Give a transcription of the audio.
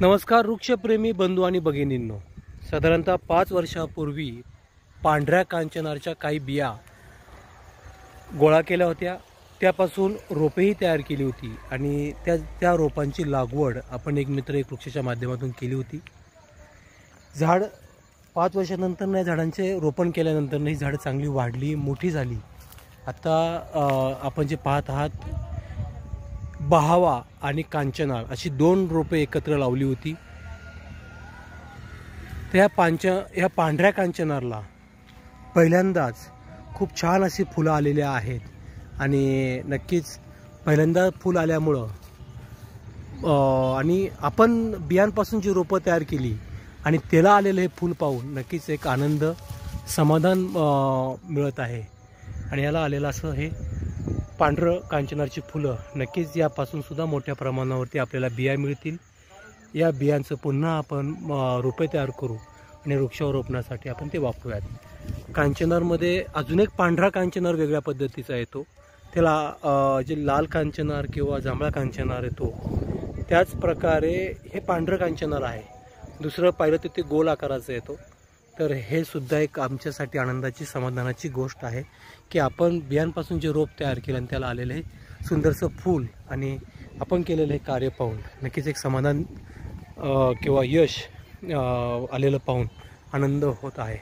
नमस्कार वृक्षप्रेमी बंधू आणि भगिनींनो, साधारणतः 5 वर्षापूर्वी पांढऱ्या कांचनारच्या काही बिया गोळा केल्या होत्या. त्यापासून रोपेही तयार केली होती आणि त्या रोपांची लागवड आपण एक मित्र एक वृक्षाच्या माध्यमातून केली होती. झाड 5 वर्षानंतर नाही, झाडांचे रोपण केल्यानंतर ही झाडं चांगली वाढली, मोठी झाली. आता आपण जे पाहत आहात, बहावा आणि कांचनार अशी 2 रोपे एकत्र लावली होती. त्या पांढऱ्या कांचनारला पहिल्यांदाच खूप छान अशी फुलं आलेली आहेत आणि नक्कीच पहिल्यांदा फुल आल्यामुळं आणि आपण बियांपासून जी रोपं तयार केली आणि त्याला आलेलं हे फूल पाहून नक्कीच एक आनंद, समाधान मिळत आहे. आणि याला आलेलं असं हे पांढरं कांचनारची फुलं, नक्कीच यापासून सुद्धा मोठ्या प्रमाणावरती आपल्याला बिया मिळतील. या बियांचं पुन्हा आपण रोपे तयार करू आणि वृक्षावर रोपण्यासाठी आपण ते वापरूयात. कांचनारमध्ये अजून एक पांढरा कांचनार वेगळ्या पद्धतीचा येतो. त्याला जे लाल कांचनार किंवा जांभळा कांचनार येतो त्याच प्रकारे हे पांढरं कांचनार आहे. दुसरं पाहिलं तर ते गोल आकाराचं येतो. तर हे सुद्धा एक आमच्यासाठी आनंदाची, समाधानाची गोष्ट आहे की आपण बियांपासून जे रोप तयार केलं आणि त्याला आलेलं हे सुंदरसं फूल आणि आपण केलेलं हे कार्य पाहून नक्कीच एक समाधान किंवा यश आलेलं पाहून आनंद होत आहे.